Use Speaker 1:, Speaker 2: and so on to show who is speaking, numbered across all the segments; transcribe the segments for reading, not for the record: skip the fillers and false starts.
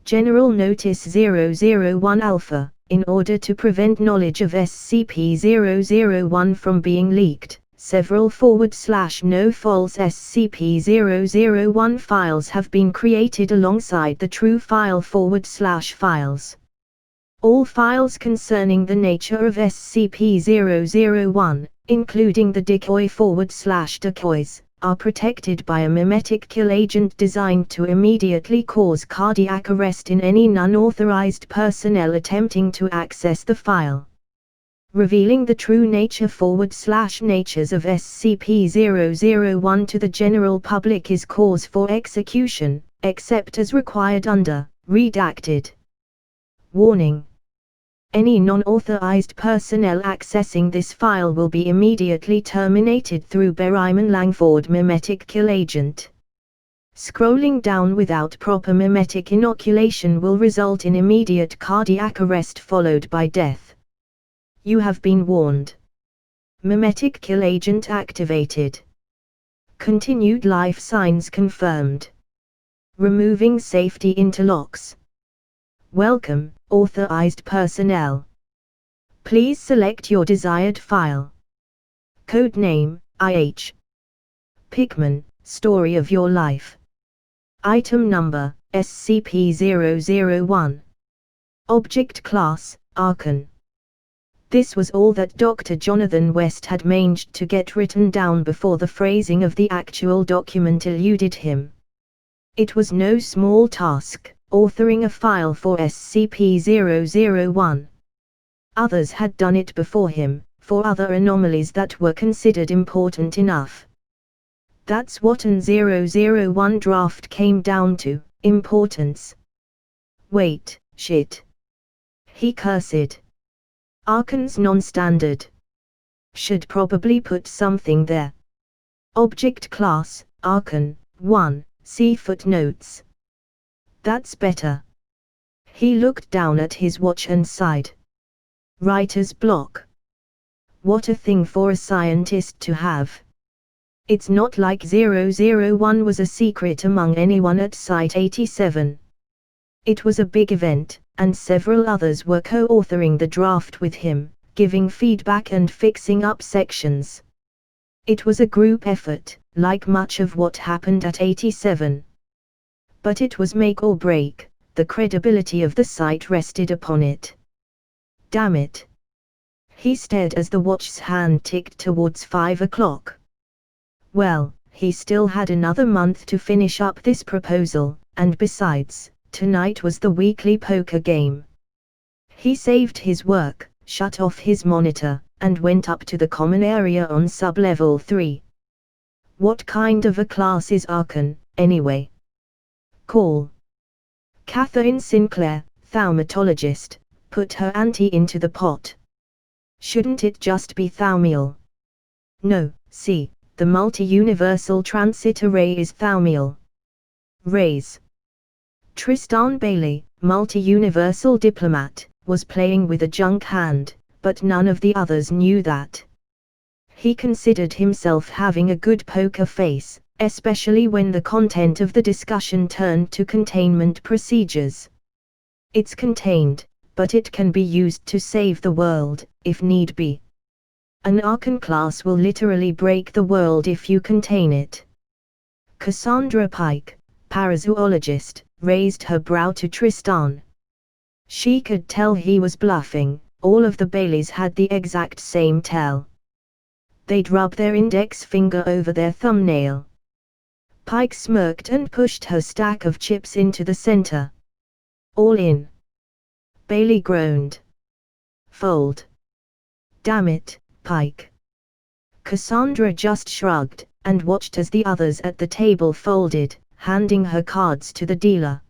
Speaker 1: General Notice 001 Alpha. In order to prevent knowledge of SCP-001 from being leaked, several /no false SCP-001 files have been created alongside the true file /files. All files concerning the nature of SCP-001, including the decoy /decoys, are protected by a mimetic kill agent designed to immediately cause cardiac arrest in any non-authorized personnel attempting to access the file. Revealing the true nature /natures of SCP-001 to the general public is cause for execution, except as required under redacted. Warning. Any non-authorized personnel accessing this file will be immediately terminated through Berryman Langford mimetic kill agent. Scrolling down without proper mimetic inoculation will result in immediate cardiac arrest followed by death. You have been warned. Mimetic kill agent activated. Continued life signs confirmed. Removing safety interlocks. Welcome, authorized personnel. Please select your desired file. Codename, I.H Pickman, Story of Your Life. Item Number, SCP-001. Object Class, Archon. This was all that Dr. Jonathan West had managed to get written down before the phrasing of the actual document eluded him. It was no small task, authoring a file for SCP-001. Others had done it before him, for other anomalies that were considered important enough. That's what an 001 draft came down to, importance. Wait, shit. He cursed. Archon's non-standard. Should probably put something there. Object Class, Archon, 1, see footnotes. That's better. He looked down at his watch and sighed. Writer's block. What a thing for a scientist to have. It's not like 001 was a secret among anyone at Site-87. It was a big event, and several others were co-authoring the draft with him, giving feedback and fixing up sections. It was a group effort, like much of what happened at 87. But it was make or break, the credibility of the site rested upon it. Damn it. He stared as the watch's hand ticked towards 5 o'clock. Well, he still had another month to finish up this proposal, and besides, tonight was the weekly poker game. He saved his work, shut off his monitor, and went up to the common area on sub-level 3. What kind of a class is Archon, anyway? Call. Catherine Sinclair, thaumatologist, put her ante into the pot. Shouldn't it just be thaumial? No, see, the multi-universal transit array is thaumial. Raise. Tristan Bailey, multi-universal diplomat, was playing with a junk hand, but none of the others knew that. He considered himself having a good poker face, especially when the content of the discussion turned to containment procedures. It's contained, but it can be used to save the world, if need be. An Archon class will literally break the world if you contain it. Cassandra Pike, parazoologist, raised her brow to Tristan. She could tell he was bluffing. All of the Baileys had the exact same tell. They'd rub their index finger over their thumbnail. Pike smirked and pushed her stack of chips into the center. All in. Bailey groaned. Fold. Damn it, Pike. Cassandra just shrugged, and watched as the others at the table folded, handing her cards to the dealer.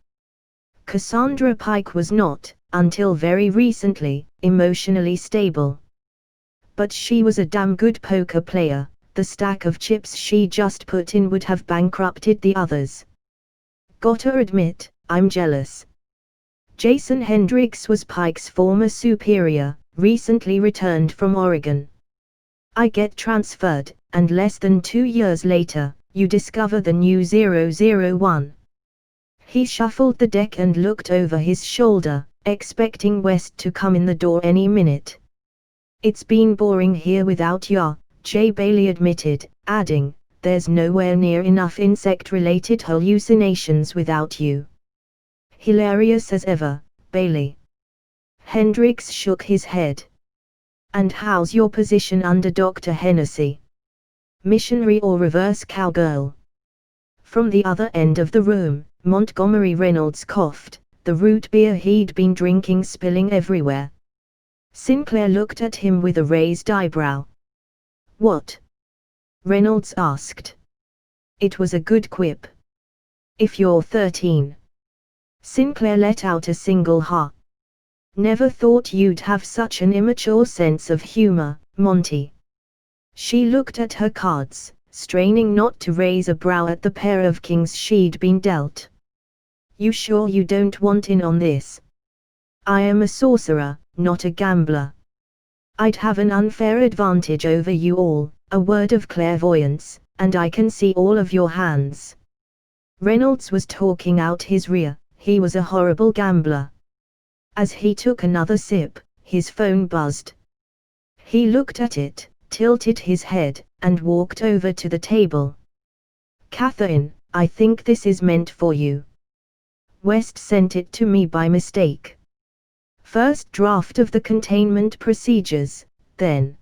Speaker 1: Cassandra Pike was not, until very recently, emotionally stable. But she was a damn good poker player. The stack of chips she just put in would have bankrupted the others. Gotta admit, I'm jealous. Jason Hendricks was Pike's former superior, recently returned from Oregon. I get transferred, and less than 2 years later, you discover the new 001. He shuffled the deck and looked over his shoulder, expecting West to come in the door any minute. "It's been boring here without ya," J. Bailey admitted, adding, "There's nowhere near enough insect-related hallucinations without you." "Hilarious as ever, Bailey." Hendricks shook his head. "And how's your position under Dr. Hennessy? Missionary or reverse cowgirl?" From the other end of the room, Montgomery Reynolds coughed, the root beer he'd been drinking spilling everywhere. Sinclair looked at him with a raised eyebrow. "What?" Reynolds asked. It was a good quip. "If you're 13. Sinclair let out a single ha. "Never thought you'd have such an immature sense of humor, Monty." She looked at her cards, straining not to raise a brow at the pair of kings she'd been dealt. "You sure you don't want in on this? I am a sorcerer, not a gambler. I'd have an unfair advantage over you all, a word of clairvoyance, and I can see all of your hands." Reynolds was talking out his rear, he was a horrible gambler. As he took another sip, his phone buzzed. He looked at it, tilted his head, and walked over to the table. "Catherine, I think this is meant for you. West sent it to me by mistake. First draft of the containment procedures, then."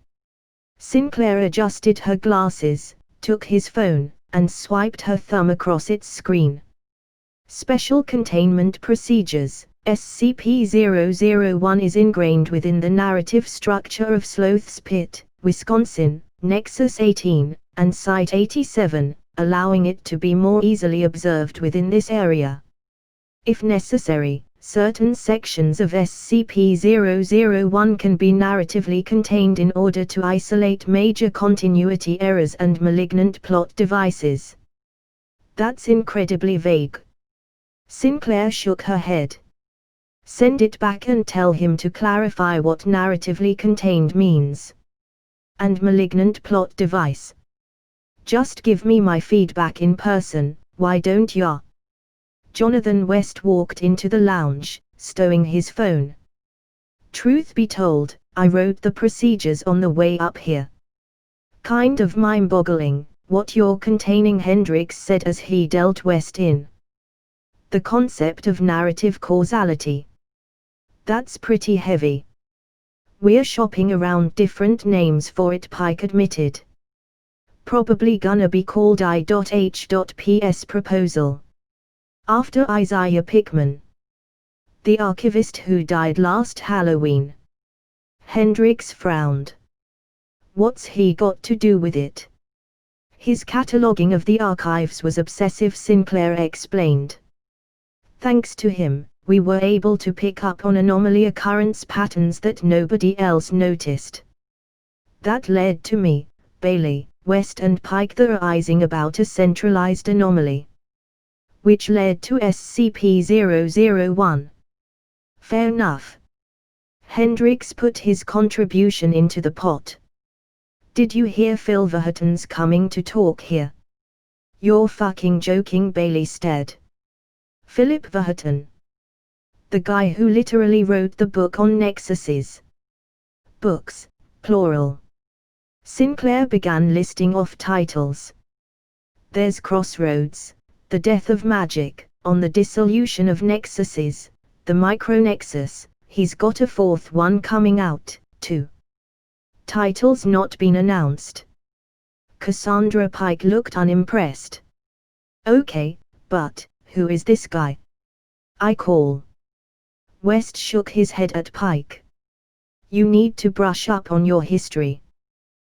Speaker 1: Sinclair adjusted her glasses, took his phone, and swiped her thumb across its screen. "Special containment procedures. SCP-001 is ingrained within the narrative structure of Sloth's Pit, Wisconsin, Nexus 18, and Site 87, allowing it to be more easily observed within this area. If necessary, certain sections of SCP-001 can be narratively contained in order to isolate major continuity errors and malignant plot devices." "That's incredibly vague." Sinclair shook her head. "Send it back and tell him to clarify what narratively contained means. And malignant plot device. Just give me my feedback in person, why don't ya?" Jonathan West walked into the lounge, stowing his phone. "Truth be told, I wrote the procedures on the way up here. Kind of mind-boggling, what you're containing," Hendricks said as he dealt West in. "The concept of narrative causality. That's pretty heavy." "We're shopping around different names for it," Pike admitted. "Probably gonna be called I.H.P.'s proposal. After Isaiah Pickman. The archivist who died last Halloween." Hendricks frowned. "What's he got to do with it?" "His cataloging of the archives was obsessive," Sinclair explained. "Thanks to him, we were able to pick up on anomaly occurrence patterns that nobody else noticed. That led to me, Bailey, West and Pike theorizing about a centralized anomaly. Which led to SCP-001. Fair enough." Hendricks put his contribution into the pot. "Did you hear Phil Vartan's coming to talk here?" "You're fucking joking," Bailey stared. "Philip Vartan. The guy who literally wrote the book on nexuses." "Books, plural." Sinclair began listing off titles. "There's Crossroads, The Death of Magic, On the Dissolution of Nexuses, The Micronexus, he's got a fourth one coming out, too. Titles not been announced." Cassandra Pike looked unimpressed. "Okay, but who is this guy?" "I call." West shook his head at Pike. "You need to brush up on your history.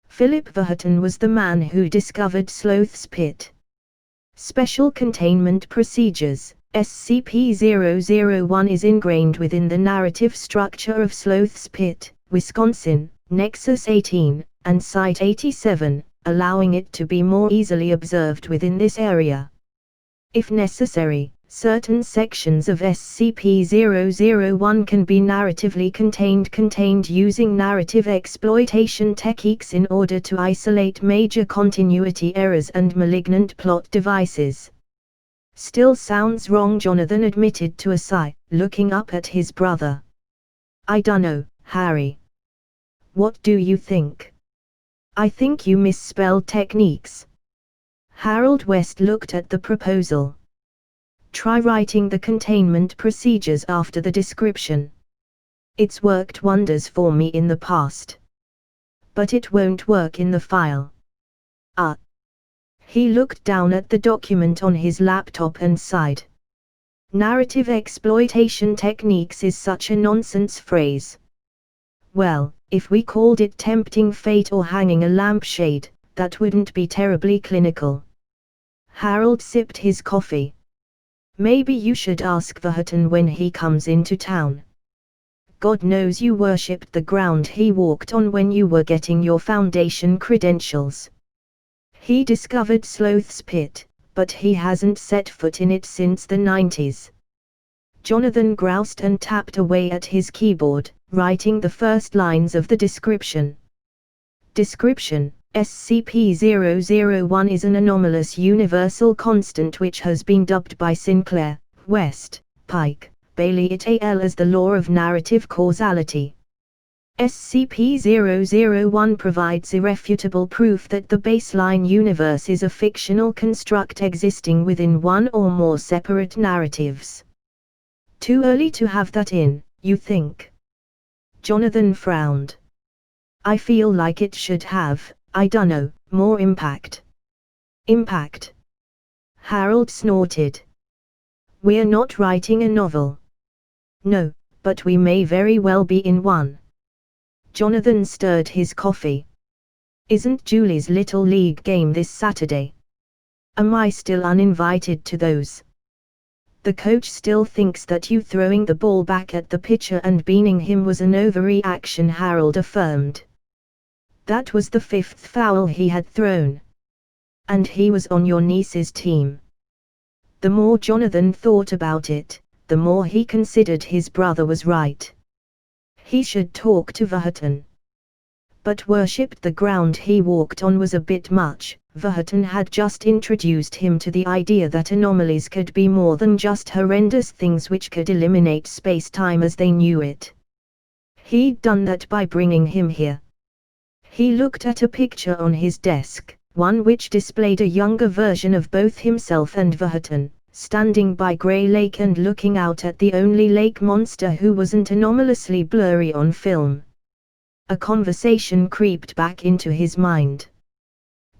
Speaker 1: Philip Vartan was the man who discovered Sloth's Pit. Special containment procedures. SCP-001 is ingrained within the narrative structure of Sloth's Pit, Wisconsin, Nexus 18, and Site 87, allowing it to be more easily observed within this area. If necessary, certain sections of SCP-001 can be narratively contained using narrative exploitation techniques in order to isolate major continuity errors and malignant plot devices." Still sounds wrong, Jonathan admitted to a sigh, looking up at his brother. I dunno, Harry. What do you think? I think you misspelled techniques. Harold West looked at the proposal. Try writing the containment procedures after the description. It's worked wonders for me in the past. But it won't work in the file. He looked down at the document on his laptop and sighed. Narrative exploitation techniques is such a nonsense phrase. Well, if we called it tempting fate or hanging a lampshade, that wouldn't be terribly clinical. Harold sipped his coffee. Maybe you should ask Vartan when he comes into town. God knows you worshipped the ground he walked on when you were getting your Foundation credentials. He discovered Sloth's Pit, but he hasn't set foot in it since the 90s. Jonathan groused and tapped away at his keyboard, writing the first lines of the description. Description: SCP-001 is an anomalous universal constant which has been dubbed by Sinclair, West, Pike, Bailey et al. As the law of narrative causality. SCP-001 provides irrefutable proof that the baseline universe is a fictional construct existing within one or more separate narratives. Too early to have that in, you think? Jonathan frowned. I feel like it should have, I dunno, more impact. Impact? Harold snorted. We're not writing a novel. No, but we may very well be in one. Jonathan stirred his coffee. Isn't Julie's Little League game this Saturday? Am I still uninvited to those? The coach still thinks that you throwing the ball back at the pitcher and beaning him was an overreaction, Harold affirmed. That was the 5th foul he had thrown. And he was on your niece's team. The more Jonathan thought about it, the more he considered his brother was right. He should talk to Vartan. But worshipped the ground he walked on was a bit much. Vartan had just introduced him to the idea that anomalies could be more than just horrendous things which could eliminate space-time as they knew it. He'd done that by bringing him here. He looked at a picture on his desk, one which displayed a younger version of both himself and Vartan, standing by Grey Lake and looking out at the only lake monster who wasn't anomalously blurry on film. A conversation creeped back into his mind.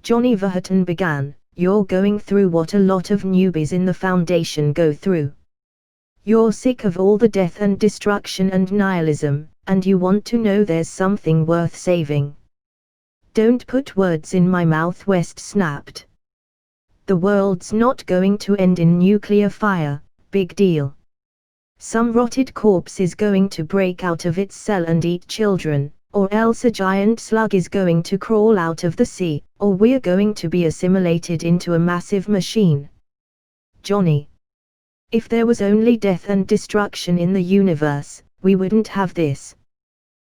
Speaker 1: Johnny, Vartan began, you're going through what a lot of newbies in the Foundation go through. You're sick of all the death and destruction and nihilism, and you want to know there's something worth saving. Don't put words in my mouth, West snapped. The world's not going to end in nuclear fire, big deal. Some rotted corpse is going to break out of its cell and eat children, or else a giant slug is going to crawl out of the sea, or we're going to be assimilated into a massive machine. Johnny. If there was only death and destruction in the universe, we wouldn't have this.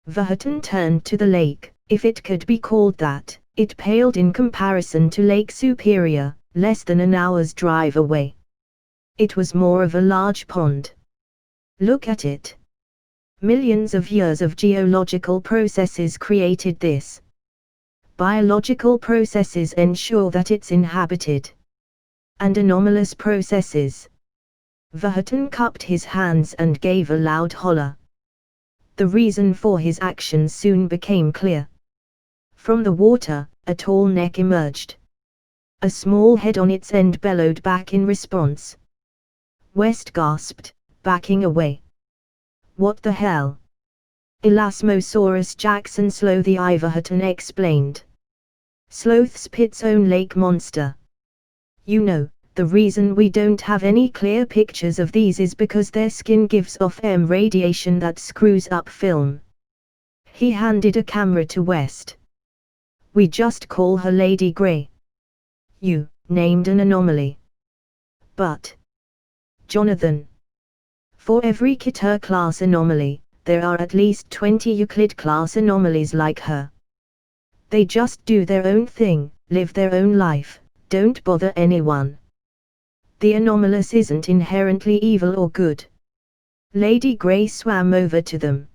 Speaker 1: Vartan turned to the lake. If it could be called that, it paled in comparison to Lake Superior, less than an hour's drive away. It was more of a large pond. Look at it. Millions of years of geological processes created this. Biological processes ensure that it's inhabited. And anomalous processes. Vartan cupped his hands and gave a loud holler. The reason for his actions soon became clear. From the water, a tall neck emerged. A small head on its end bellowed back in response. West gasped, backing away. What the hell? Elasmosaurus Jackson Slow the Vartan explained. Sloth's Pit's own lake monster. You know, the reason we don't have any clear pictures of these is because their skin gives off radiation that screws up film. He handed a camera to West. We just call her Lady Grey. You named an anomaly. But, Jonathan, for every Keter-class anomaly, there are at least 20 Euclid-class anomalies like her. They just do their own thing, live their own life, don't bother anyone. The anomalous isn't inherently evil or good. Lady Grey swam over to them.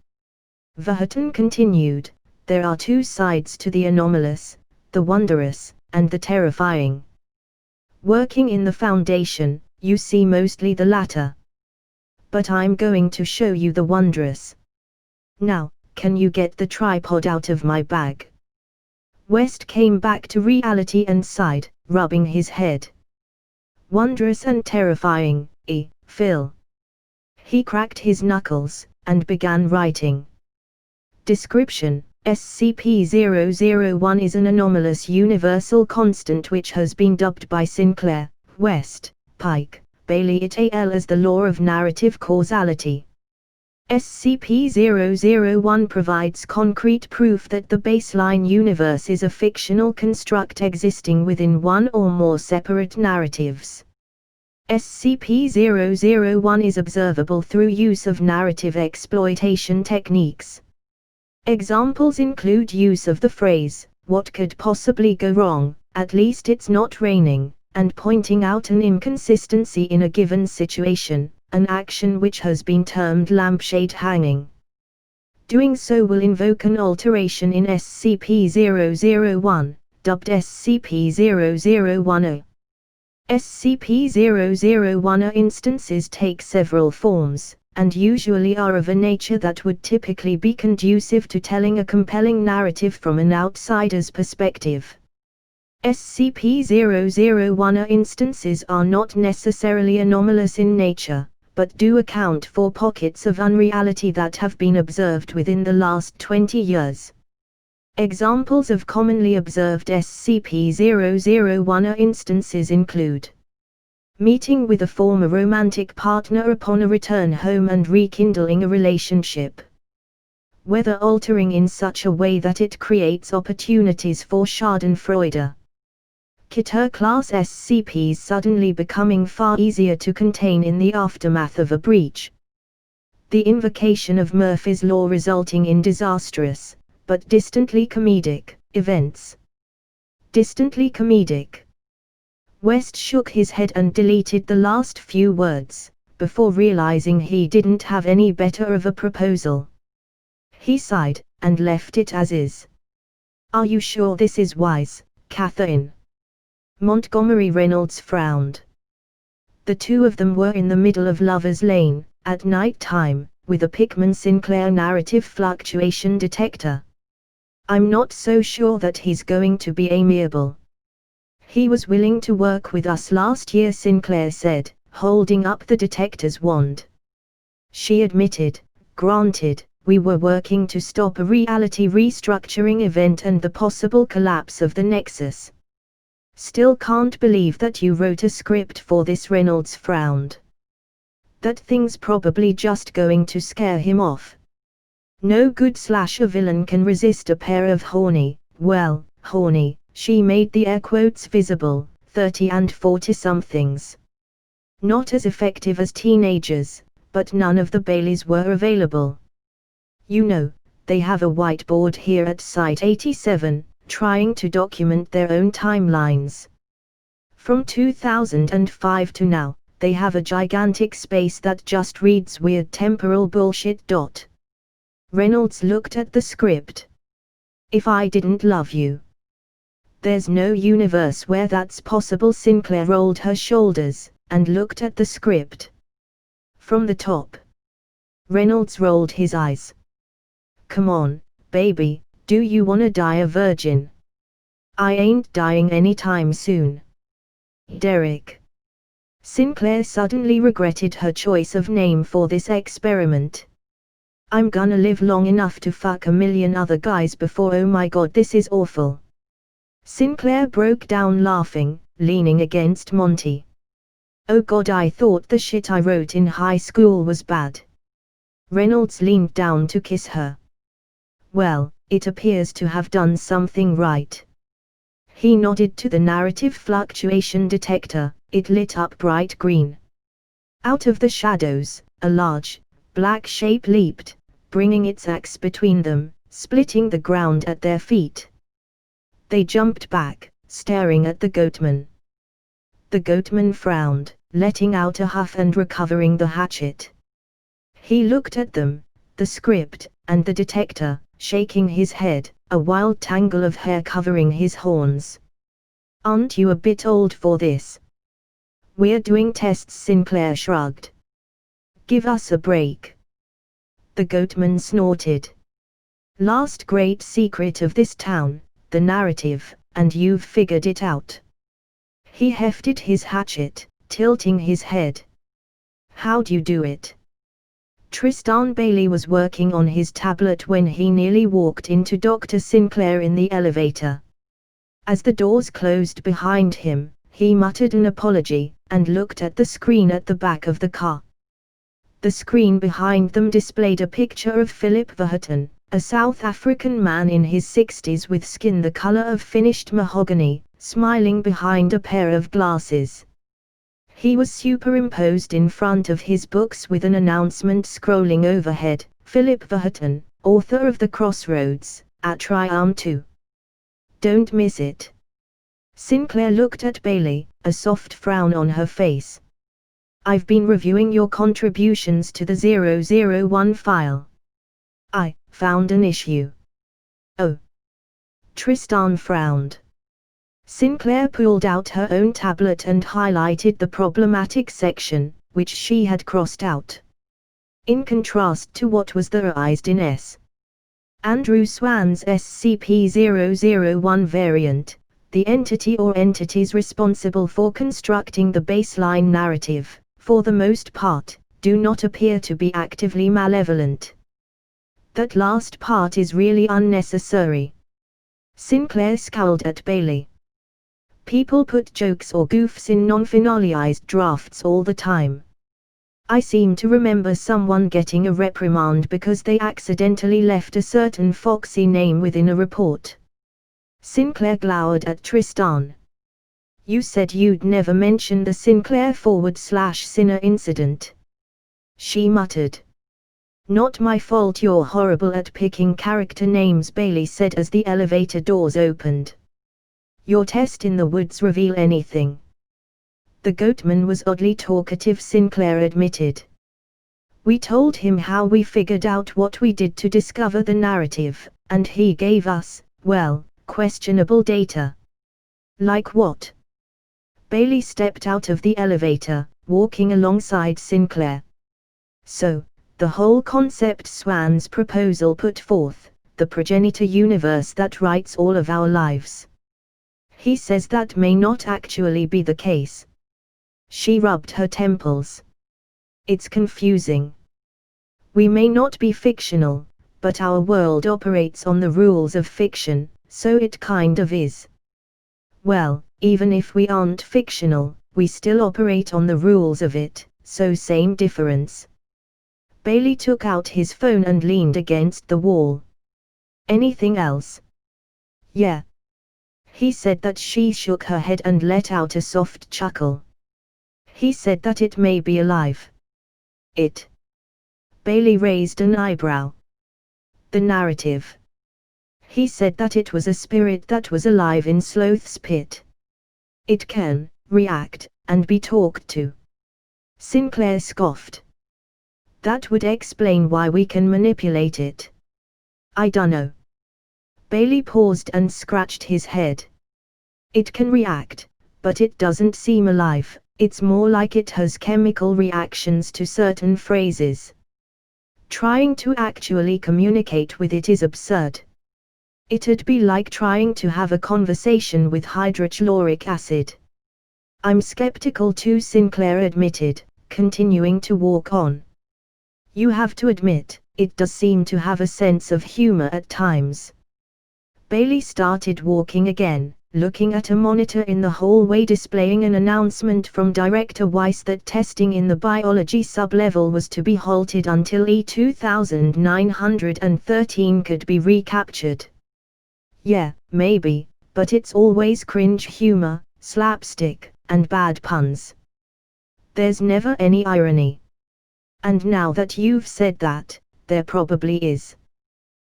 Speaker 1: Vartan continued, there are two sides to the anomalous, the wondrous, and the terrifying. Working in the Foundation, you see mostly the latter. But I'm going to show you the wondrous. Now, can you get the tripod out of my bag? West came back to reality and sighed, rubbing his head. Wondrous and terrifying, Phil. He cracked his knuckles, and began writing. Description: SCP-001 is an anomalous universal constant which has been dubbed by Sinclair, West, Pike, Bailey et al. As the law of narrative causality. SCP-001 provides concrete proof that the baseline universe is a fictional construct existing within one or more separate narratives. SCP-001 is observable through use of narrative exploitation techniques. Examples include use of the phrase, "What could possibly go wrong, at least it's not raining," and pointing out an inconsistency in a given situation, an action which has been termed lampshade hanging. Doing so will invoke an alteration in SCP-001, dubbed SCP-001-A. SCP-001-A instances take several forms, and usually are of a nature that would typically be conducive to telling a compelling narrative from an outsider's perspective. SCP-001-A instances are not necessarily anomalous in nature, but do account for pockets of unreality that have been observed within the last 20 years. Examples of commonly observed SCP-001-A instances include meeting with a former romantic partner upon a return home and rekindling a relationship, weather altering in such a way that it creates opportunities for schadenfreude, Keter-class SCPs suddenly becoming far easier to contain in the aftermath of a breach, the invocation of Murphy's Law resulting in disastrous, but distantly comedic, events. Distantly comedic. West shook his head and deleted the last few words, before realizing he didn't have any better of a proposal. He sighed, and left it as is. Are you sure this is wise, Catherine? Montgomery Reynolds frowned. The two of them were in the middle of Lover's Lane, at night time, with a Pickman-Sinclair narrative fluctuation detector. I'm not so sure that he's going to be amiable. He was willing to work with us last year, Sinclair said, holding up the detector's wand. She admitted, granted, we were working to stop a reality restructuring event and the possible collapse of the Nexus. Still can't believe that you wrote a script for this. Reynolds frowned. That thing's probably just going to scare him off. No good slasher villain can resist a pair of horny, she made the air quotes visible, 30 and 40-somethings. Not as effective as teenagers, but none of the Baileys were available. You know, they have a whiteboard here at Site 87, trying to document their own timelines. From 2005 to now, they have a gigantic space that just reads weird temporal bullshit. Reynolds looked at the script. If I didn't love you. There's no universe where that's possible. Sinclair rolled her shoulders, and looked at the script. From the top. Reynolds rolled his eyes. Come on, baby, do you wanna die a virgin? I ain't dying anytime soon. Derek. Sinclair suddenly regretted her choice of name for this experiment. I'm gonna live long enough to fuck a million other guys before. Oh my god, this is awful. Sinclair broke down laughing, leaning against Monty. Oh god, I thought the shit I wrote in high school was bad. Reynolds leaned down to kiss her. Well, it appears to have done something right. He nodded to the narrative fluctuation detector. It lit up bright green. Out of the shadows, a large, black shape leaped, bringing its axe between them, splitting the ground at their feet. They jumped back, staring at the goatman. The goatman frowned. letting out a huff and recovering the hatchet. He looked at them, the script, and the detector, shaking his head, a wild tangle of hair covering his horns. "Aren't you a bit old for this?" "We're doing tests," Sinclair shrugged. "Give us a break." The goatman snorted. "Last great secret of this town, the narrative, and you've figured it out." He hefted his hatchet, tilting his head. "How'd you do it?" Tristan Bailey was working on his tablet when he nearly walked into Dr. Sinclair in the elevator. As the doors closed behind him, he muttered an apology, and looked at the screen at the back of the car. The screen behind them displayed a picture of Philip Vartan, a South African man in his 60s with skin the color of finished mahogany, smiling behind a pair of glasses. He was superimposed in front of his books with an announcement scrolling overhead: "Philip Vartan, author of The Crossroads, at Triarm 2. Don't miss it." Sinclair looked at Bailey, a soft frown on her face. "I've been reviewing your contributions to the 001 file. I found an issue." "Oh." Tristan frowned. Sinclair pulled out her own tablet and highlighted the problematic section, which she had crossed out. In contrast to what was theorized in S. Andrew Swan's SCP-001 variant, the entity or entities responsible for constructing the baseline narrative, for the most part, do not appear to be actively malevolent. That last part is really unnecessary. Sinclair scowled at Bailey. "People put jokes or goofs in non-finalized drafts all the time. I seem to remember someone getting a reprimand because they accidentally left a certain foxy name within a report." Sinclair glowered at Tristan. "You said you'd never mention the Sinclair/Sinner incident." She muttered. "Not my fault you're horrible at picking character names," Bailey said as the elevator doors opened. "Your test in the woods reveal anything?" The goatman was oddly talkative, Sinclair admitted. "We told him how we figured out what we did to discover the narrative, and he gave us, well, questionable data." "Like what?" Bailey stepped out of the elevator, walking alongside Sinclair. "So, the whole concept Swan's proposal put forth, the progenitor universe that writes all of our lives. He says that may not actually be the case." She rubbed her temples. "It's confusing. We may not be fictional, but our world operates on the rules of fiction, so it kind of is." "Well, even if we aren't fictional, we still operate on the rules of it, so same difference." Bailey took out his phone and leaned against the wall. "Anything else?" "Yeah." He said that. She shook her head and let out a soft chuckle. "He said that it may be alive." "It?" Bailey raised an eyebrow. "The narrative." "He said that it was a spirit that was alive in Sloth's pit. It can react and be talked to." Sinclair scoffed. "That would explain why we can manipulate it." "I dunno." Bailey paused and scratched his head. "It can react, but it doesn't seem alive. It's more like it has chemical reactions to certain phrases. Trying to actually communicate with it is absurd. It'd be like trying to have a conversation with hydrochloric acid." "I'm skeptical too," Sinclair admitted, continuing to walk on. "You have to admit, it does seem to have a sense of humor at times." Bailey started walking again, looking at a monitor in the hallway displaying an announcement from Director Weiss that testing in the biology sublevel was to be halted until E2913 could be recaptured. "Yeah, maybe, but it's always cringe humor, slapstick, and bad puns. There's never any irony. And now that you've said that, there probably is."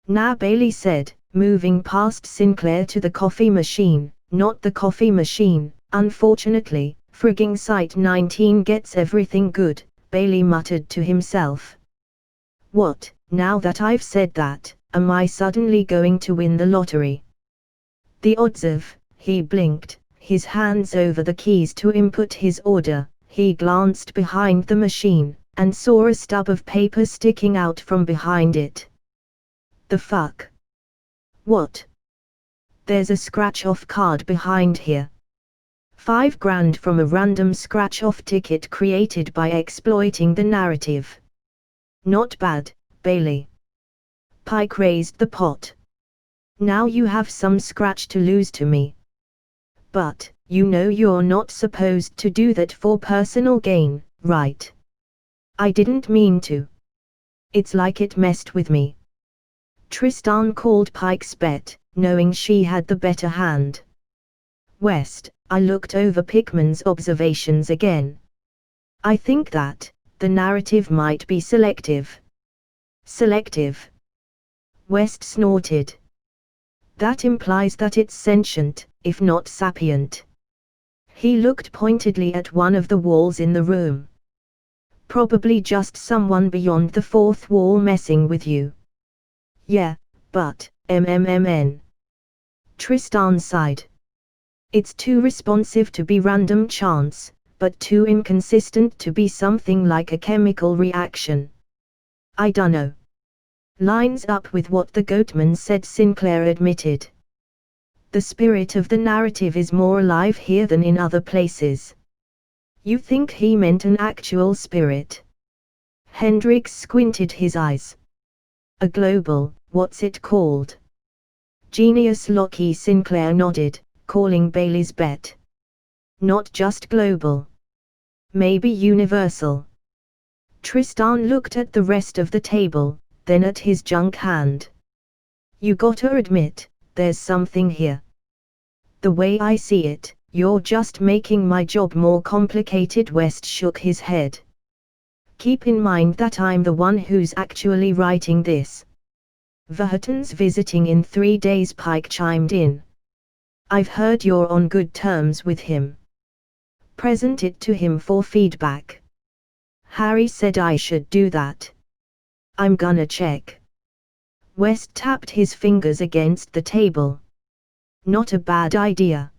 Speaker 1: "Nah," Bailey said, moving past Sinclair to the coffee machine. "Not the coffee machine, unfortunately, Frigging Site 19 gets everything good, Bailey muttered to himself. What, now that I've said that, am I suddenly going to win the lottery? The odds of, he blinked, his hands over the keys to input his order. He glanced behind the machine, and saw a stub of paper sticking out from behind it. The fuck? What? There's a scratch-off card behind here. 5 grand from a random scratch-off ticket created by exploiting the narrative. Not bad, Bailey. Pike raised the pot. Now you have some scratch to lose to me. But, you know you're not supposed to do that for personal gain, right? I didn't mean to. It's like it messed with me. Tristan called Pike's bet, knowing she had the better hand. West, I looked over Pickman's observations again. I think that, the narrative might be selective. Selective? West snorted. That implies that it's sentient, if not sapient. He looked pointedly at one of the walls in the room. Probably just someone beyond the fourth wall messing with you. Yeah, but, Tristan sighed. It's too responsive to be random chance, but too inconsistent to be something like a chemical reaction. I dunno. Lines up with what the Goatman said, Sinclair admitted. The spirit of the narrative is more alive here than in other places. You think he meant an actual spirit? Hendricks squinted his eyes. A global, what's it called? Genius Locky. Sinclair nodded, calling Bailey's bet. Not just global. Maybe universal. Tristan looked at the rest of the table, then at his junk hand. You gotta admit, there's something here. The way I see it, you're just making my job more complicated. West shook his head. Keep in mind that I'm the one who's actually writing this. Vartan's visiting in 3 days, Pike chimed in. I've heard you're on good terms with him. Present it to him for feedback. Harry said I should do that. I'm gonna check. West tapped his fingers against the table. Not a bad idea.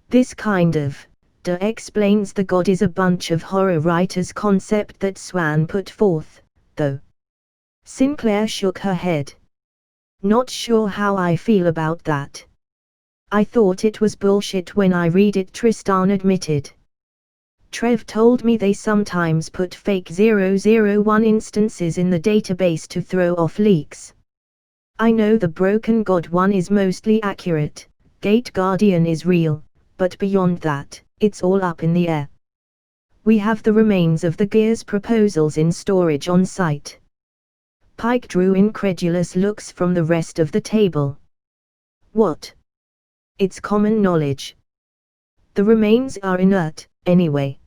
Speaker 1: This kind of, explains the God is a bunch of horror writers concept that Swan put forth, though. Sinclair shook her head. Not sure how I feel about that. I thought it was bullshit when I read it, Tristan admitted. Trev told me they sometimes put fake 001 instances in the database to throw off leaks. I know the Broken God one is mostly accurate, Gate Guardian is real, but beyond that, it's all up in the air. We have the remains of the Gears proposals in storage on site. Pike drew incredulous looks from the rest of the table. What? It's common knowledge. The remains are inert, anyway.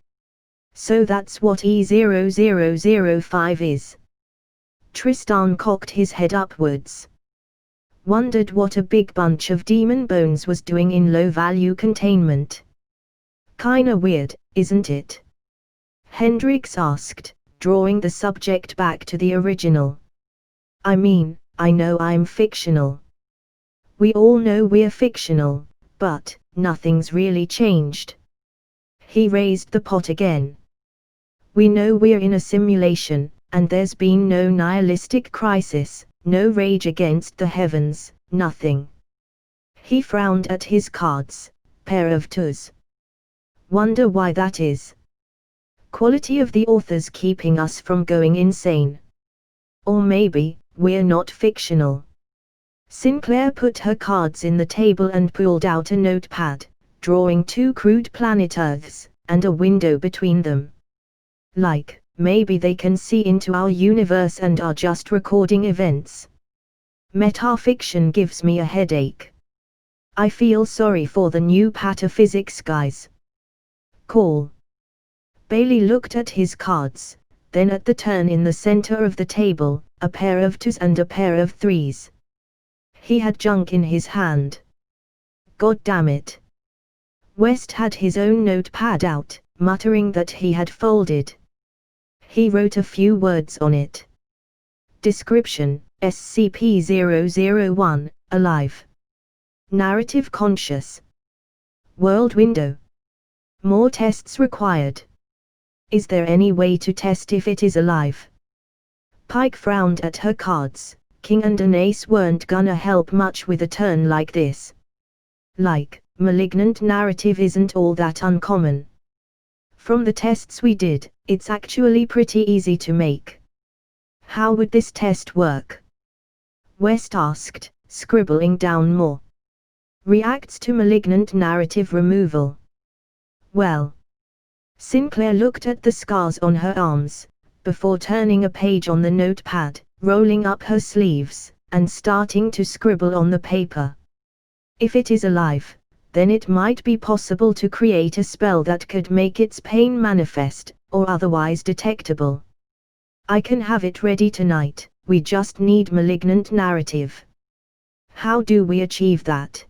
Speaker 1: So that's what E0005 is. Tristan cocked his head upwards. Wondered what a big bunch of demon bones was doing in low-value containment. Kinda weird, isn't it? Hendricks asked, drawing the subject back to the original. I mean, I know I'm fictional. We all know we're fictional, but nothing's really changed. He raised the pot again. We know we're in a simulation, and there's been no nihilistic crisis, no rage against the heavens, nothing. He frowned at his cards, pair of twos. Wonder why that is. Quality of the authors keeping us from going insane. Or maybe, we're not fictional. Sinclair put her cards in the table and pulled out a notepad, drawing 2 crude planet Earths, and a window between them. Like, maybe they can see into our universe and are just recording events. Metafiction gives me a headache. I feel sorry for the new pataphysics guys. Call. Bailey looked at his cards, then at the turn in the center of the table, a pair of 2s and a pair of 3s. He had junk in his hand. God damn it. West had his own notepad out, muttering that he had folded. He wrote a few words on it. Description: SCP-001, alive. Narrative conscious. World window. More tests required. Is there any way to test if it is alive? Pike frowned at her cards. King and an ace weren't gonna help much with a turn like this. Like, malignant narrative isn't all that uncommon. From the tests we did, it's actually pretty easy to make. How would this test work? West asked, scribbling down more. Reacts to malignant narrative removal. Well. Sinclair looked at the scars on her arms, before turning a page on the notepad, rolling up her sleeves, and starting to scribble on the paper. If it is alive, then it might be possible to create a spell that could make its pain manifest, or otherwise detectable. I can have it ready tonight, we just need malignant narrative. How do we achieve that?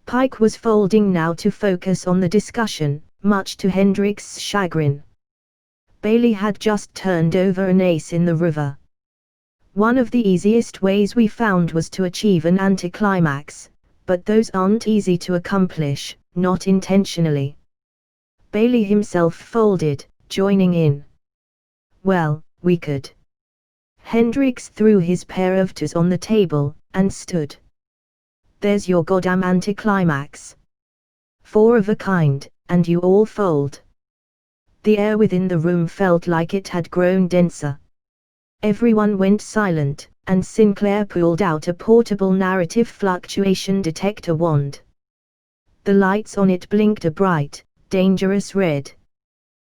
Speaker 1: Pike was folding now to focus on the discussion, much to Hendrix's chagrin. Bailey had just turned over an ace in the river. One of the easiest ways we found was to achieve an anti-climax, but those aren't easy to accomplish, not intentionally. Bailey himself folded, joining in. Well, we could. Hendrix threw his pair of twos on the table, and stood. There's your goddamn anti-climax. 4 of a kind, and you all fold. The air within the room felt like it had grown denser. Everyone went silent, and Sinclair pulled out a portable narrative fluctuation detector wand. The lights on it blinked a bright, dangerous red.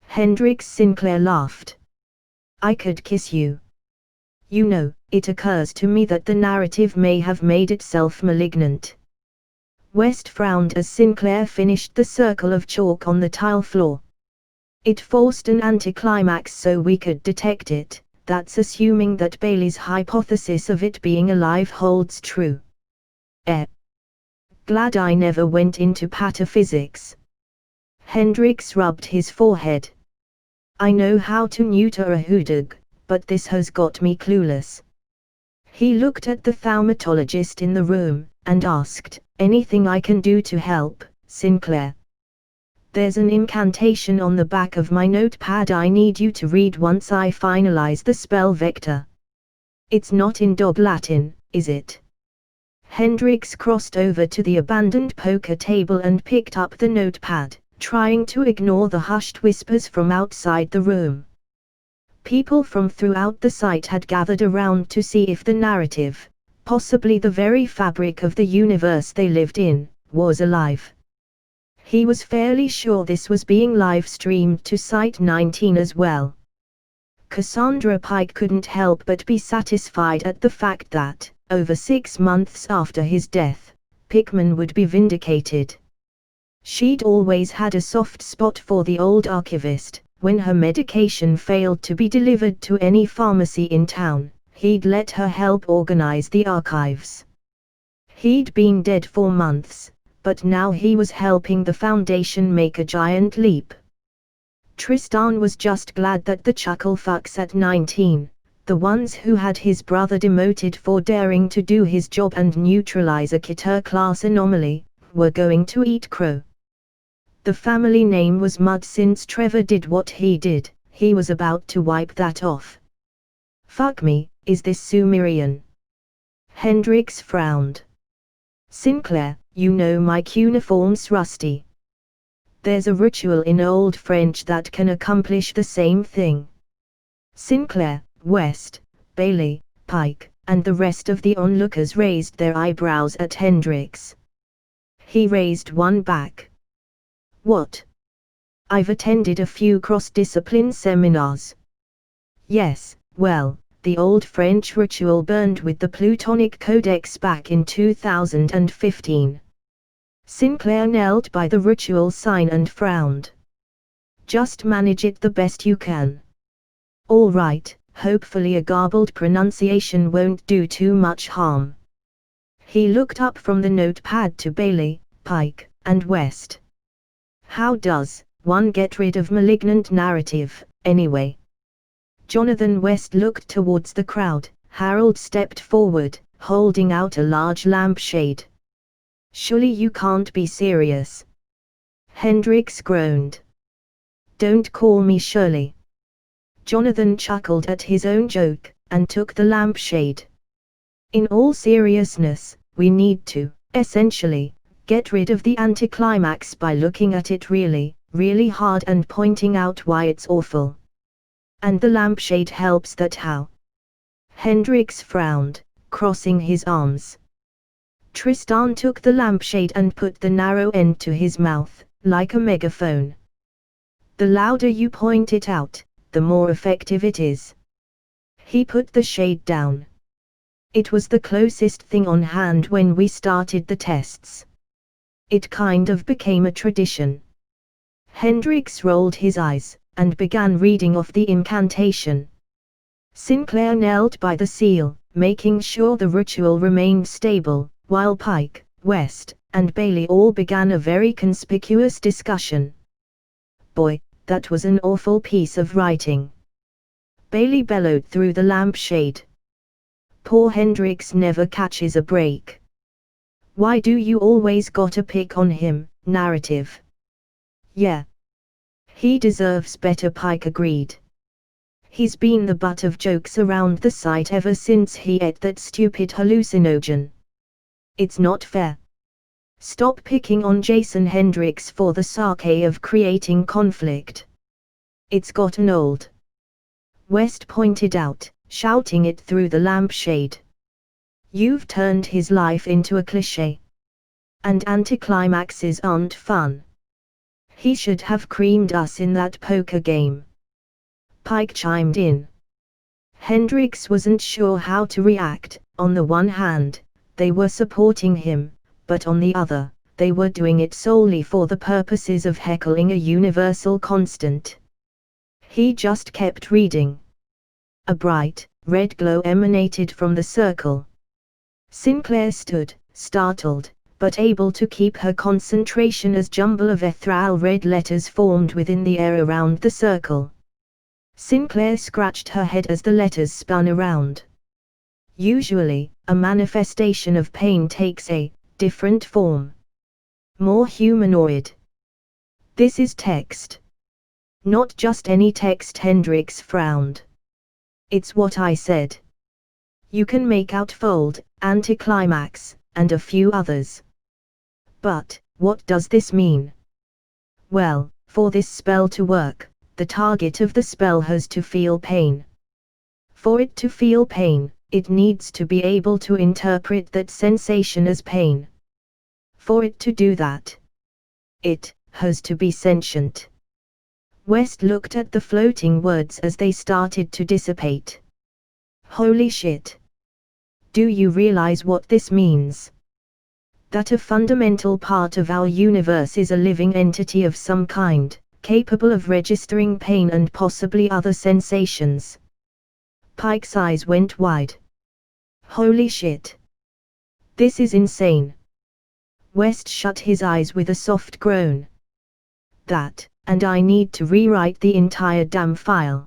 Speaker 1: Hendrix Sinclair laughed. I could kiss you. You know, it occurs to me that the narrative may have made itself malignant. West frowned as Sinclair finished the circle of chalk on the tile floor. It forced an anticlimax so we could detect it, that's assuming that Bailey's hypothesis of it being alive holds true. Glad I never went into pataphysics. Hendrix rubbed his forehead. I know how to neuter a hoodoo, but this has got me clueless. He looked at the thaumatologist in the room, and asked, anything I can do to help, Sinclair? There's an incantation on the back of my notepad I need you to read once I finalize the spell vector. It's not in dog Latin, is it? Hendrix crossed over to the abandoned poker table and picked up the notepad, trying to ignore the hushed whispers from outside the room. People from throughout the site had gathered around to see if the narrative, possibly the very fabric of the universe they lived in, was alive. He was fairly sure this was being live-streamed to Site-19 as well. Cassandra Pike couldn't help but be satisfied at the fact that, over 6 months after his death, Pickman would be vindicated. She'd always had a soft spot for the old archivist. When her medication failed to be delivered to any pharmacy in town, he'd let her help organize the archives. He'd been dead for months, but now he was helping the Foundation make a giant leap. Tristan was just glad that the chucklefucks at 19, the ones who had his brother demoted for daring to do his job and neutralize a Keter-class anomaly, were going to eat crow. The family name was mud since Trevor did what he did, he was about to wipe that off. Fuck me, is this Sumerian? Hendrix frowned. Sinclair, you know my cuneiform's rusty. There's a ritual in Old French that can accomplish the same thing. Sinclair, West, Bailey, Pike, and the rest of the onlookers raised their eyebrows at Hendrix. He raised one back. What? I've attended a few cross-discipline seminars. Yes, well, the Old French ritual burned with the Plutonic Codex back in 2015. Sinclair knelt by the ritual sign and frowned. Just manage it the best you can. All right, hopefully a garbled pronunciation won't do too much harm. He looked up from the notepad to Bailey, Pike, and West. How does one get rid of malignant narrative, anyway? Jonathan West looked towards the crowd. Harold stepped forward, holding out a large lampshade. Surely you can't be serious. Hendricks groaned. Don't call me Shirley. Jonathan chuckled at his own joke, and took the lampshade. In all seriousness, we need to, essentially, get rid of the anticlimax by looking at it really, really hard and pointing out why it's awful. And the lampshade helps that how? Hendricks frowned, crossing his arms. Tristan took the lampshade and put the narrow end to his mouth, like a megaphone. The louder you point it out, the more effective it is. He put the shade down. It was the closest thing on hand when we started the tests. It kind of became a tradition. Hendricks rolled his eyes, and began reading off the incantation. Sinclair knelt by the seal, making sure the ritual remained stable, while Pike, West, and Bailey all began a very conspicuous discussion. Boy, that was an awful piece of writing. Bailey bellowed through the lampshade. Poor Hendricks never catches a break. Why do you always gotta pick on him, narrative? Yeah. He deserves better, Pike agreed. He's been the butt of jokes around the site ever since he ate that stupid hallucinogen. It's not fair. Stop picking on Jason Hendricks for the sake of creating conflict. It's gotten old. West pointed out, shouting it through the lampshade. You've turned his life into a cliché. And anticlimaxes aren't fun. He should have creamed us in that poker game. Pike chimed in. Hendricks wasn't sure how to react. On the one hand, they were supporting him, but on the other, they were doing it solely for the purposes of heckling a universal constant. He just kept reading. A bright, red glow emanated from the circle. Sinclair stood, startled, but able to keep her concentration as jumble of ethereal red letters formed within the air around the circle. Sinclair scratched her head as the letters spun around. Usually, a manifestation of pain takes a different form. More humanoid. This is text. Not just any text, Hendricks frowned. It's what I said. You can make out fold, anticlimax, and a few others. But, what does this mean? Well, for this spell to work, the target of the spell has to feel pain. For it to feel pain, it needs to be able to interpret that sensation as pain. For it to do that, it has to be sentient. West looked at the floating words as they started to dissipate. Holy shit. Do you realize what this means? That a fundamental part of our universe is a living entity of some kind, capable of registering pain and possibly other sensations. Pike's eyes went wide. Holy shit. This is insane. West shut his eyes with a soft groan. That, and I need to rewrite the entire damn file.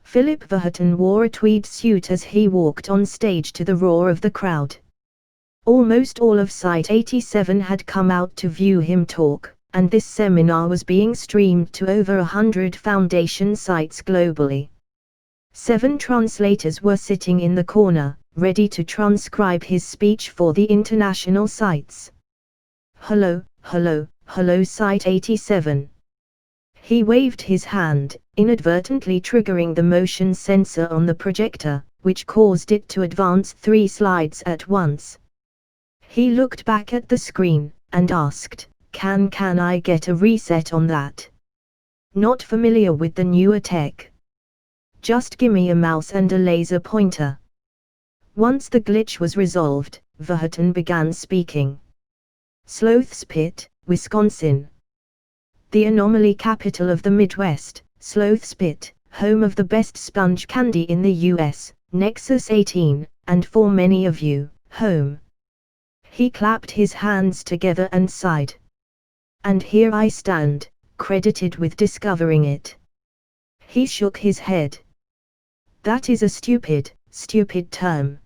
Speaker 1: Philip Vartan wore a tweed suit as he walked on stage to the roar of the crowd. Almost all of Site 87 had come out to view him talk, and this seminar was being streamed to over 100 Foundation sites globally. 7 translators were sitting in the corner, ready to transcribe his speech for the international sites. Hello, hello, hello Site 87. He waved his hand, inadvertently triggering the motion sensor on the projector, which caused it to advance 3 slides at once. He looked back at the screen, and asked, Can I get a reset on that? Not familiar with the newer tech. Just gimme a mouse and a laser pointer. Once the glitch was resolved, Vartan began speaking. Sloth's Pit, Wisconsin. The anomaly capital of the Midwest, Sloth's Pit, home of the best sponge candy in the US, Nexus 18, and for many of you, home. He clapped his hands together and sighed. And here I stand, credited with discovering it. He shook his head. That is a stupid term.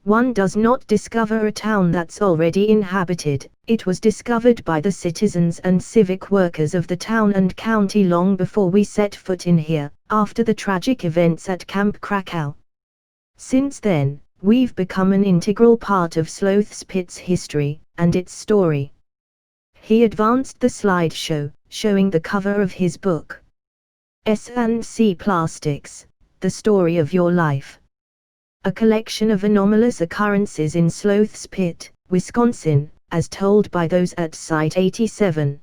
Speaker 1: One does not discover a town that's already inhabited. It was discovered by the citizens and civic workers of the town and county long before we set foot in here, after the tragic events at Camp Krakow. Since then, we've become an integral part of Sloth's Pit's history, and its story. He advanced the slideshow, showing the cover of his book. S&C Plastics, The Story of Your Life. A collection of anomalous occurrences in Sloth's Pit, Wisconsin, as told by those at Site 87.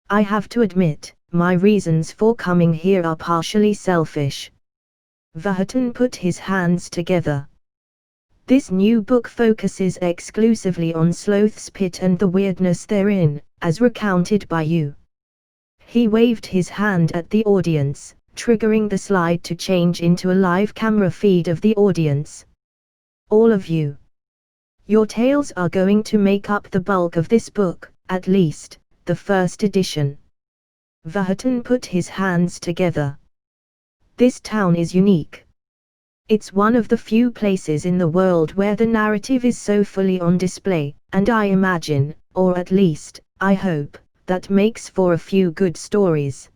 Speaker 1: I have to admit, my reasons for coming here are partially selfish. Vartan put his hands together. This new book focuses exclusively on Sloth's Pit and the weirdness therein, as recounted by you. He waved his hand at the audience, triggering the slide to change into a live camera feed of the audience. All of you. Your tales are going to make up the bulk of this book, at least, the first edition. Vartan put his hands together. This town is unique. It's one of the few places in the world where the narrative is so fully on display, and I imagine, or at least, I hope, that makes for a few good stories.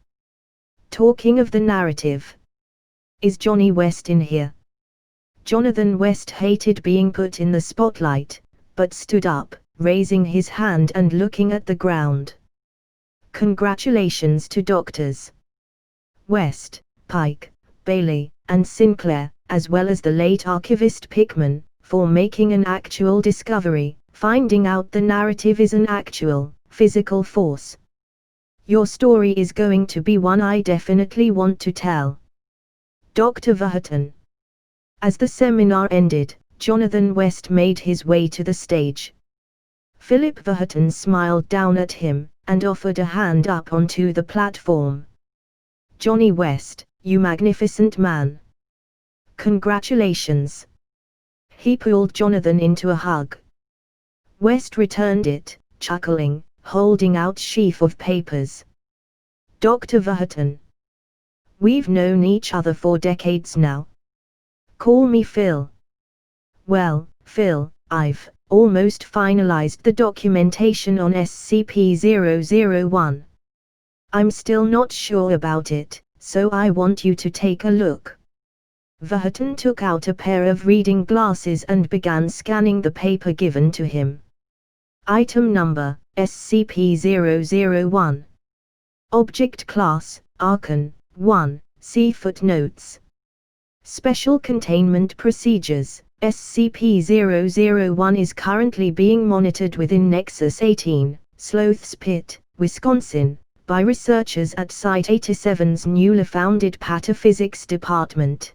Speaker 1: Talking of the narrative. Is Johnny West in here? Jonathan West hated being put in the spotlight, but stood up, raising his hand and looking at the ground. Congratulations to Doctors West, Pike, Bailey, and Sinclair, as well as the late archivist Pickman, for making an actual discovery, finding out the narrative is an actual, physical force. Your story is going to be one I definitely want to tell. Dr. Vartan. As the seminar ended, Jonathan West made his way to the stage. Philip Vartan smiled down at him, and offered a hand up onto the platform. Johnny West, you magnificent man. Congratulations. He pulled Jonathan into a hug. West returned it, chuckling, holding out sheaf of papers. Dr. Vartan. We've known each other for decades now. Call me Phil. Well, Phil, I've almost finalized the documentation on SCP-001. I'm still not sure about it, so I want you to take a look. Vartan took out a pair of reading glasses and began scanning the paper given to him. Item number, SCP-001. Object Class, Archon, 1, see footnotes. Special Containment Procedures, SCP-001 is currently being monitored within Nexus 18, Sloth's Pit, Wisconsin, by researchers at Site 87's newly founded Pataphysics Department.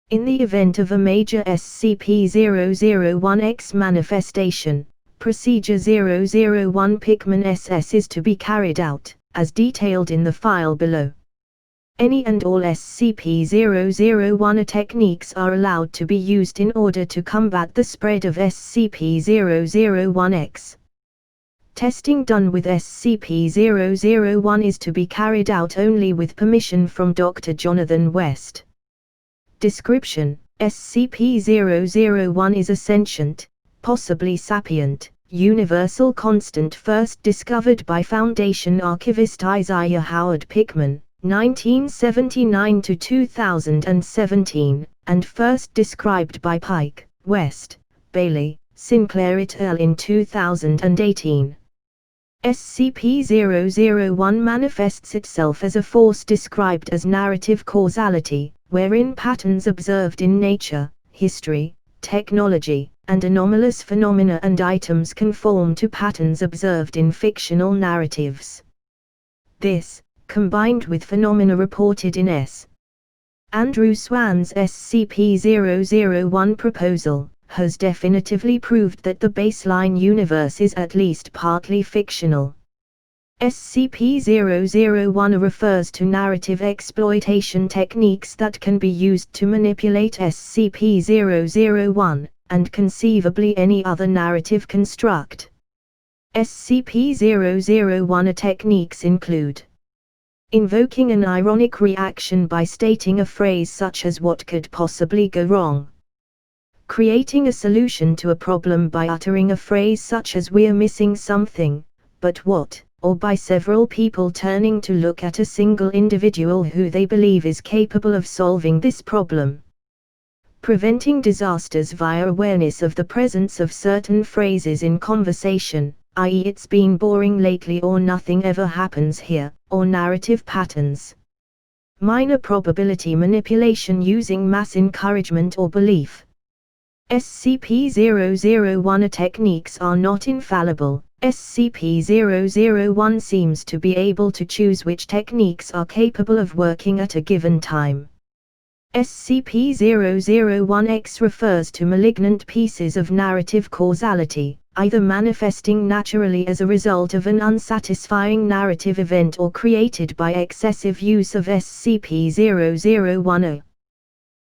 Speaker 1: In the event of a major SCP-001-X manifestation, Procedure 001 Pickman SS is to be carried out, as detailed in the file below. Any and all SCP-001 techniques are allowed to be used in order to combat the spread of SCP-001-X. Testing done with SCP-001 is to be carried out only with permission from Dr. Jonathan West. Description: SCP-001 is a sentient, possibly sapient, universal constant first discovered by Foundation archivist Isaiah Howard Pickman, 1979 to 2017, and first described by Pike, West, Bailey, Sinclair et al. In 2018. SCP-001 manifests itself as a force described as narrative causality, wherein patterns observed in nature, history, technology, and anomalous phenomena and items conform to patterns observed in fictional narratives. This, combined with phenomena reported in S. Andrew Swan's SCP-001 proposal, has definitively proved that the baseline universe is at least partly fictional. SCP-001 refers to narrative exploitation techniques that can be used to manipulate SCP-001, and conceivably any other narrative construct. SCP-001 I techniques include invoking an ironic reaction by stating a phrase such as "what could possibly go wrong?" Creating a solution to a problem by uttering a phrase such as "we're missing something, but what?" or by several people turning to look at a single individual who they believe is capable of solving this problem. Preventing disasters via awareness of the presence of certain phrases in conversation, i.e. "it's been boring lately" or "nothing ever happens here," or narrative patterns. Minor probability manipulation using mass encouragement or belief. SCP-001 techniques are not infallible. SCP-001 seems to be able to choose which techniques are capable of working at a given time. SCP-001-X refers to malignant pieces of narrative causality, either manifesting naturally as a result of an unsatisfying narrative event or created by excessive use of SCP-001-O.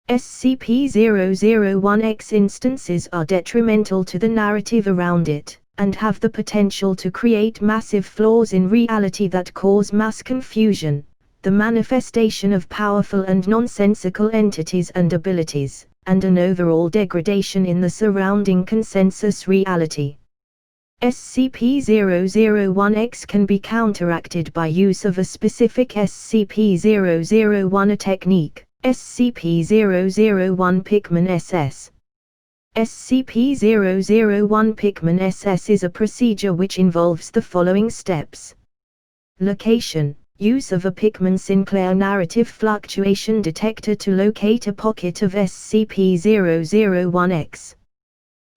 Speaker 1: SCP-001-X instances are detrimental to the narrative around it, and have the potential to create massive flaws in reality that cause mass confusion, the manifestation of powerful and nonsensical entities and abilities, and an overall degradation in the surrounding consensus reality. SCP-001-X can be counteracted by use of a specific SCP-001 technique, SCP-001 Pickman SS. SCP-001 Pickman SS is a procedure which involves the following steps. Location: use of a Pickman-Sinclair narrative fluctuation detector to locate a pocket of SCP-001-X.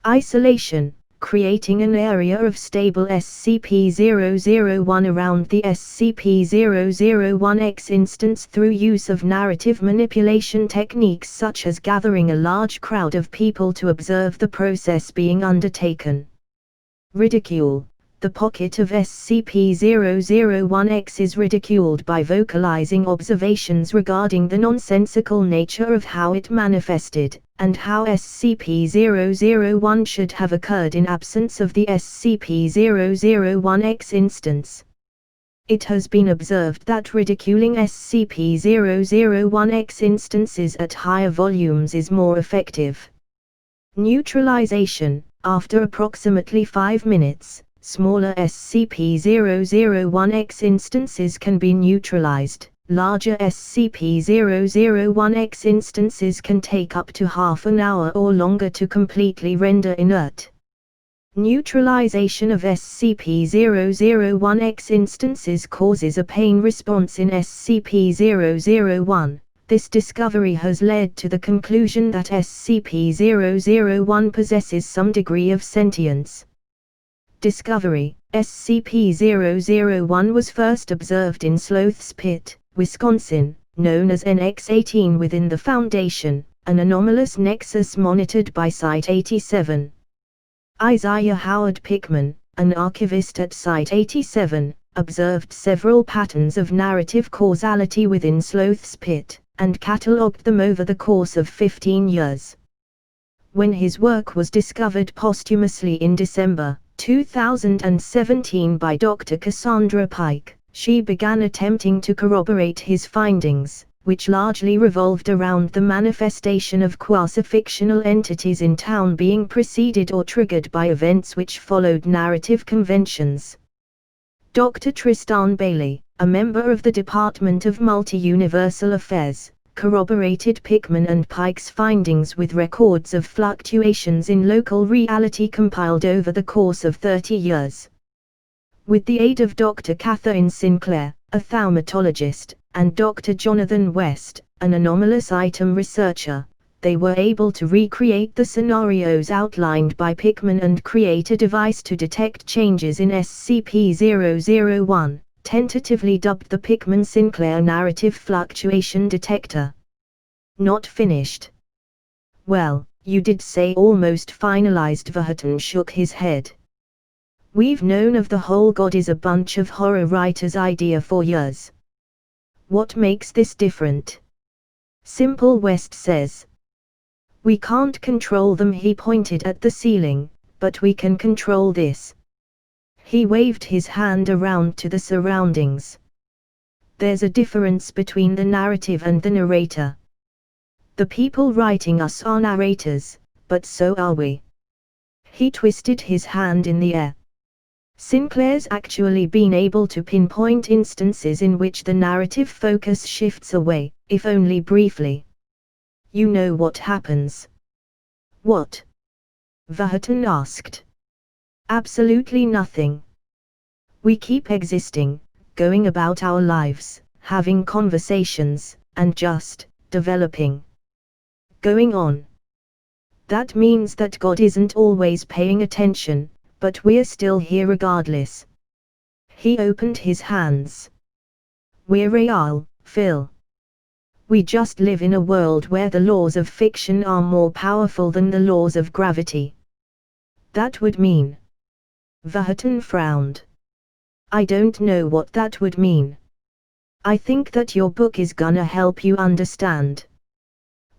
Speaker 1: Isolation: creating an area of stable SCP-001 around the SCP-001-X instance through use of narrative manipulation techniques such as gathering a large crowd of people to observe the process being undertaken. Ridicule: the pocket of SCP-001-X is ridiculed by vocalizing observations regarding the nonsensical nature of how it manifested, and how SCP-001 should have occurred in absence of the SCP-001-X instance. It has been observed that ridiculing SCP-001-X instances at higher volumes is more effective. Neutralization: after approximately 5 minutes, smaller SCP-001-X instances can be neutralized. Larger SCP-001-X instances can take up to half an hour or longer to completely render inert. Neutralization of SCP-001-X instances causes a pain response in SCP-001. This discovery has led to the conclusion that SCP-001 possesses some degree of sentience. Discovery: SCP-001 was first observed in Sloth's Pit, Wisconsin, known as NX-18 within the Foundation, an anomalous nexus monitored by Site-87. Isaiah Howard Pickman, an archivist at Site-87, observed several patterns of narrative causality within Sloth's Pit, and catalogued them over the course of 15 years. When his work was discovered posthumously in December 2017 by Dr. Cassandra Pike, she began attempting to corroborate his findings, which largely revolved around the manifestation of quasi-fictional entities in town being preceded or triggered by events which followed narrative conventions. Dr. Tristan Bailey, a member of the Department of Multi-Universal Affairs, corroborated Pickman and Pike's findings with records of fluctuations in local reality compiled over the course of 30 years. With the aid of Dr. Catherine Sinclair, a thaumatologist, and Dr. Jonathan West, an anomalous item researcher, they were able to recreate the scenarios outlined by Pickman and create a device to detect changes in SCP-001. Tentatively dubbed the Pickman-Sinclair Narrative Fluctuation Detector. Not finished. Well, you did say almost finalized. Vartan shook his head. We've known of the whole God is a bunch of horror writers idea for years. What makes this different? Simple, West says. We can't control them. He pointed at the ceiling, but we can control this. He waved his hand around to the surroundings. There's a difference between the narrative and the narrator. The people writing us are narrators, but so are we. He twisted his hand in the air. Sinclair's actually been able to pinpoint instances in which the narrative focus shifts away, if only briefly. You know what happens. What? Vartan asked. Absolutely nothing. We keep existing, going about our lives, having conversations, and just developing. Going on. That means that God isn't always paying attention, but we're still here regardless. He opened his hands. We're real, Phil. We just live in a world where the laws of fiction are more powerful than the laws of gravity. That would mean. Vartan frowned. I don't know what that would mean. I think that your book is gonna help you understand.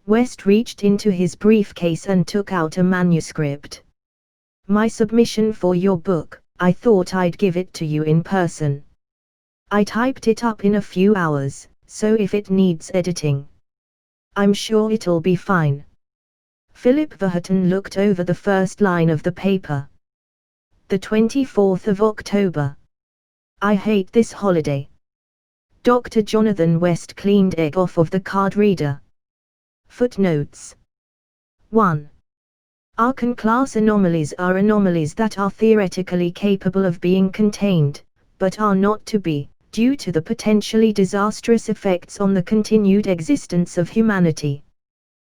Speaker 1: West reached into his briefcase and took out a manuscript. My submission for your book, I thought I'd give it to you in person. I typed it up in a few hours, so if it needs editing, I'm sure it'll be fine. Philip Vartan looked over the first line of the paper. The 24th of October. I hate this holiday. Dr. Jonathan West cleaned egg off of the card reader. Footnotes. 1. Archon class anomalies are anomalies that are theoretically capable of being contained, but are not to be, due to the potentially disastrous effects on the continued existence of humanity.